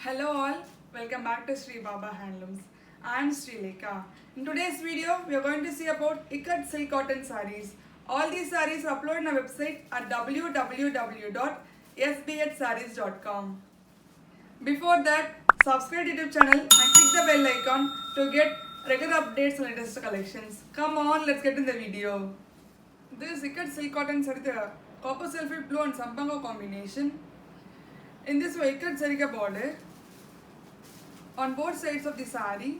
Hello all, welcome back to Sri Baba Handlooms. I am Sri Lekha. In today's video, we are going to see about Ikat silk cotton sarees. All these sarees are uploaded on our website at www.sbhsarees.com. Before that, subscribe to YouTube channel and click the bell icon to get regular updates on latest collections. Come on, let's get in the video. This Ikat silk cotton saree, the copper sulphate blue and sampango combination. In this way, Ikat saree border on both sides of the saree.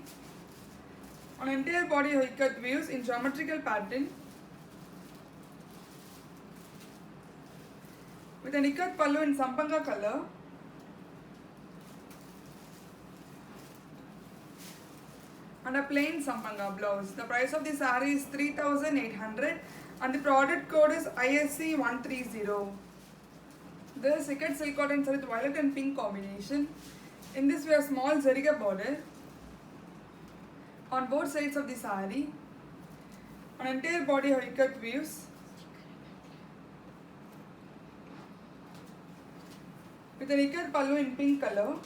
On entire body of ikat weaves in geometrical pattern with an ikat pallu in sampanga color and a plain sampanga blouse. The price of the saree is 3,800 and the product code is ISC 130. This ikat silk cotton saree with violet and pink combination. In this we have small zariga border on both sides of the saree. On entire body of ikat weaves with an ikat pallu in pink color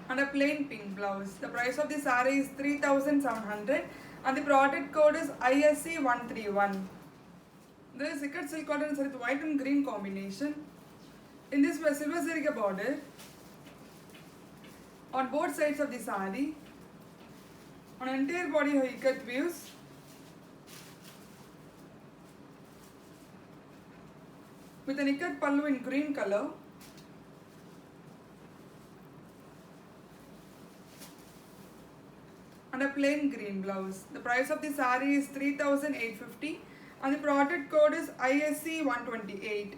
and a plain pink blouse. The price of the saree is 3,700 and the product code is ISC 131. This ikat silk cotton saree with white and green combination. In this we have silver zariga border on both sides of the saree. On entire body of ikat weaves with an ikat pallu in green color and a plain green blouse. The price of the saree is 3,850 and the product code is ISC 128.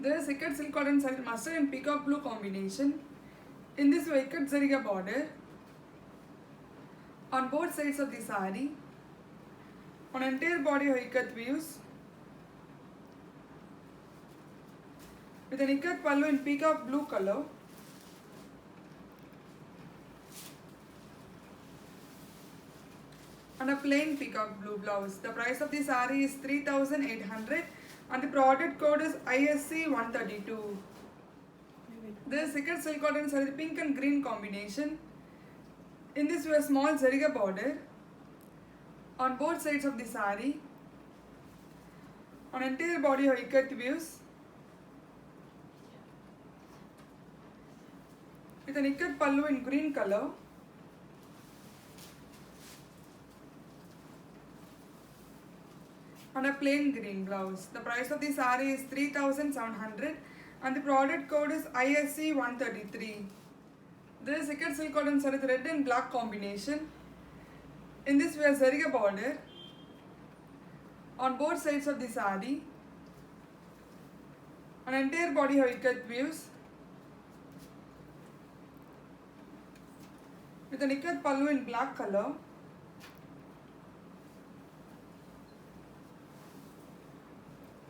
This ikat silk cotton saree with mustard and peacock blue combination. In this way, ikat zariga border on both sides of the saree. On entire body of ikat weaves with an ikat pallu in peacock blue color and a plain peacock blue blouse. The price of the saree is 3,800 and the product code is ISC 132. This ikat silk cotton saree with pink and green combination. In this we have small zariga border on both sides of the saree. On entire body of ikat weaves with an ikat pallu in green color and a plain green blouse. The price of the saree is 3,700 and the product code is ISC 133. This ikat silk cotton saree with red and black combination. In this we have zariga border on both sides of the saree. On entire body of ikat weaves with an ikat pallu in black color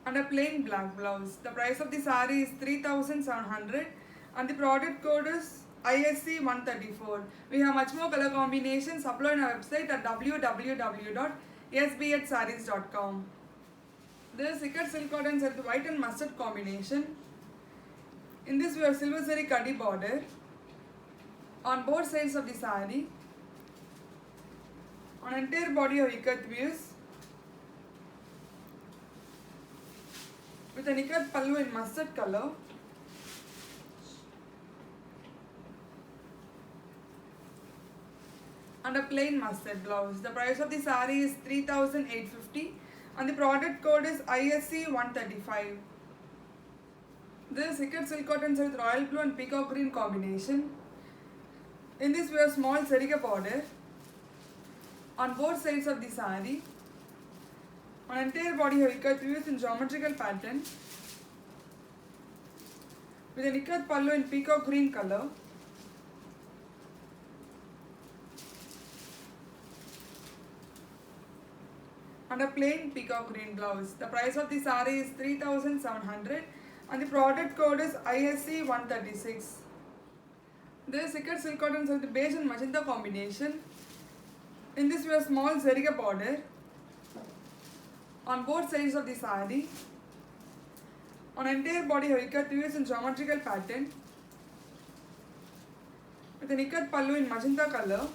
and a plain black blouse. The price of the saree is 3,700 and the product code is ISC 134. We have much more color combinations uploaded on our website at www.sbhsarees.com. This ikat silk cotton saree with white and mustard combination. In this we have silver zari kaddi border on both sides of the saree. On entire body of ikat weaves with an ikat pallu in mustard color and a plain mustard blouse. The price of the saree is 3,850 and the product code is ISC 135. This ikat silk cotton saree with royal blue and peacock green combination. In this we have small zariga border on both sides of the saree. On entire body of ikat weaves in geometrical pattern with an ikat pallu in peacock green color and a plain peacock green blouse. The price of the saree is 3,700 and the product code is ISC 136. This ikat silk cotton saree with beige and magenta combination. In this we have small zariga border on both sides of the saree. On entire body, you ikat weaves in geometrical pattern with an ikat pallu in magenta color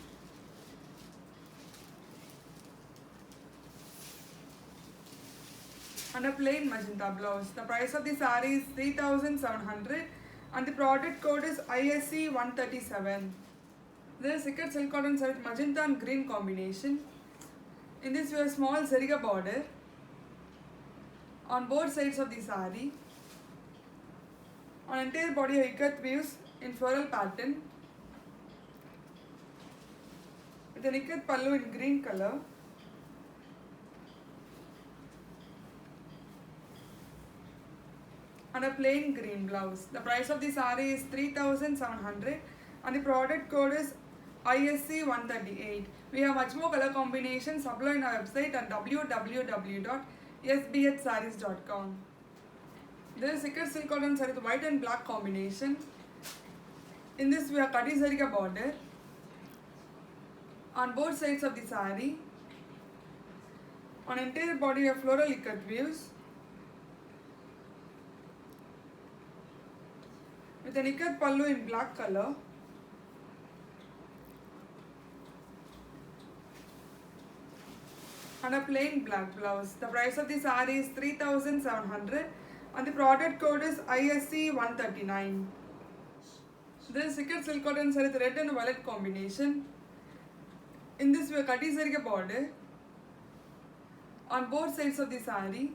and a plain magenta blouse. The price of the saree is 3,700 and the product code is ISC 137. This is ikat silk cotton saree with magenta and green combination. In this, we have small zariga border on both sides of the saree. On entire body, ikat weaves in floral pattern with an ikat pallu in green color and a plain green blouse. The price of the saree is 3,700 and the product code is ISC 138. We have much more color combinations. Apply on our website at www.sbhsarees.com. This is ikat silk cotton saree with white and black combination. In this, we have kati zariga border on both sides of the saree. On entire body, we have floral ikat weaves with an ikat pallu in black color and a plain black blouse. The price of the saree is 3,700 and the product code is ISC 139. This is ikat silk cotton saree with red and violet combination. In this, we have kati zariga border on both sides of the saree.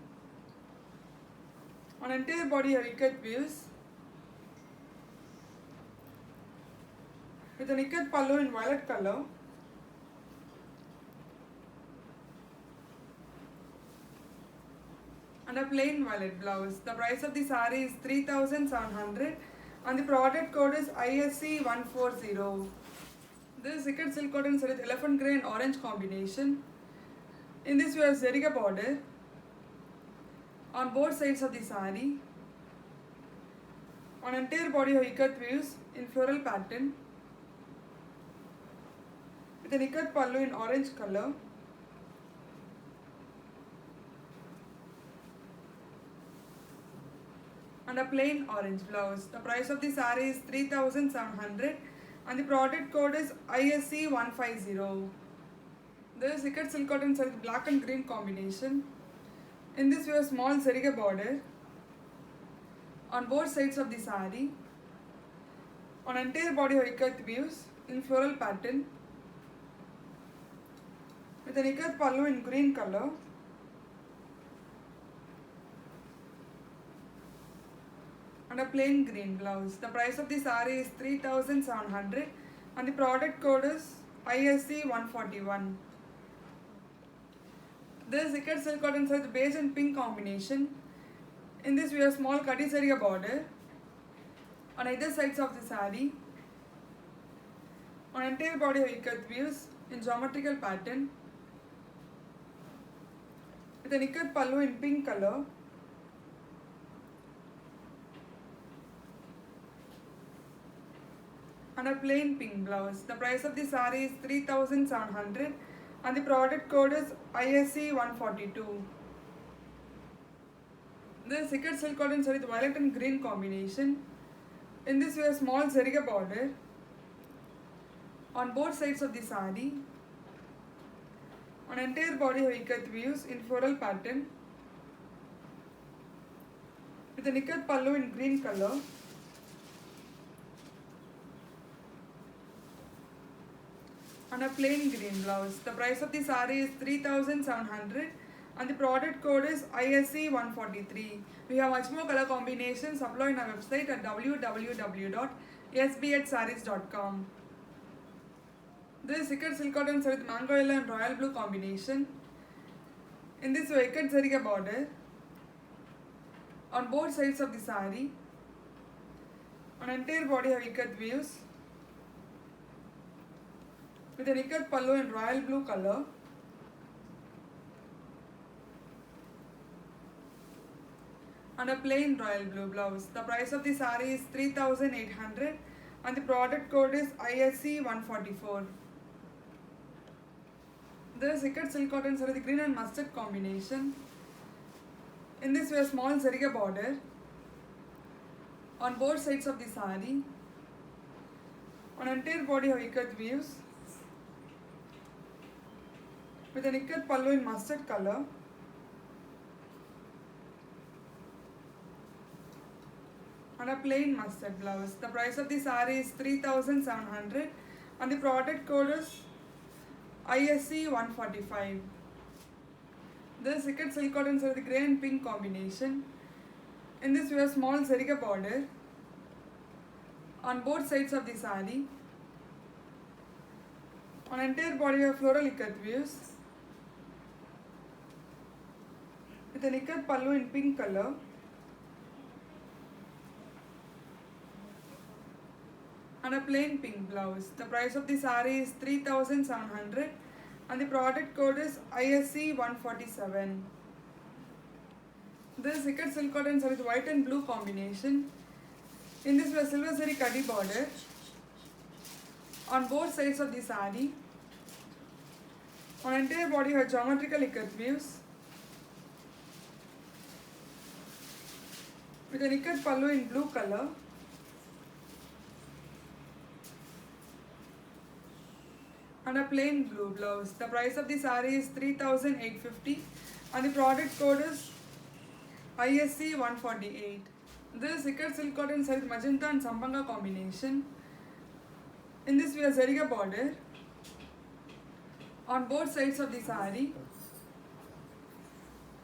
On entire body, you have ikat weaves with an ikat pallu in violet color and a plain violet blouse. The price of the saree is 3,700 and the product code is ISC 140. This is ikat silk cotton saree with elephant grey and orange combination. In this, we have zariga border on both sides of the saree. On entire body, you have ikat weaves in floral pattern with an ikat pallu in orange color and a plain orange blouse. The price of the saree is 3,700 and the product code is ISC 150. This is ikat silk cotton saree with black and green combination. In this, we have small zariga border on both sides of the saree. On entire body, you have ikat weaves in floral pattern with an ikat pallu in green color and a plain green blouse. The price of the saree is 3,700 and the product code is ISC 141. This is ikat silk cotton saree with beige and pink combination. In this, we have small kati zariga border on either sides of the saree. On entire body, you have ikat weaves in geometrical pattern with an ikat pallu in pink color and a plain pink blouse. The price of the saree is 3,700 and the product code is ISC 142. This is ikat silk cotton saree with violet and green combination. In this, we have small zariga border on both sides of the saree. On entire body, you have ikat weaves in floral pattern with an ikat pallu in green color and a plain green blouse. The price of the saree is 3,700 and the product code is ISC 143. We have much more color combinations. Apply on our website at www.sbhsarees.com. This is ikat silk cotton saree with mango yellow and royal blue combination. In this, we have ikat zariga border on both sides of the saree. On entire body, you have ikat weaves with an ikat pallu in royal blue color and a plain royal blue blouse. The price of the saree is 3,800 and the product code is ISC 144. This is ikat silk cotton saree with green and mustard combination. In this, we have small zariga border on both sides of the saree. On entire body have ikat weaves with an ikat pallu in mustard color and a plain mustard blouse. The price of the saree is 3,700 and the product code is ISC 145. This ikat silk cotton saree with grey and pink combination. In this we have small zariga border on both sides of the saree. On entire body we have floral ikat weaves with an ikat pallu in pink color and a plain pink blouse. The price of the saree is 3,700 and the product code is ISC 147. This ikat silk cotton saree with white and blue combination. In this we have silver zari kadi border on both sides of the saree. On entire body we have geometrical ikat weaves with an ikat pallu in blue color and a plain blue blouse. The price of the saree is 3,850 and the product code is ISC 148. This ikat silk cotton saree with magenta and sampanga combination. In this we have zariga border on both sides of the saree.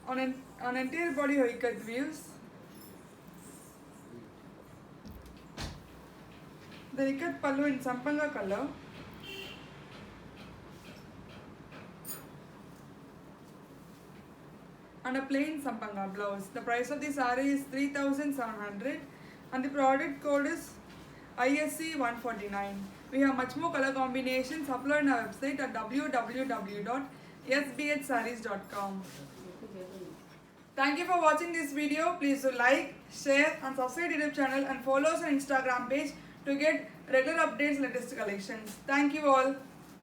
On entire body we have ikat weaves. The ikat pallu in sampanga color and a plain sampanga blouse. The price of the saree is 3,700 and the product code is ISC 149. We have much more color combinations. Upload on our website at www.sbhsarees.com. Thank you for watching this video. Please do like, share and subscribe to the YouTube channel and follow us on Instagram page to get regular updates and latest collections. Thank you all.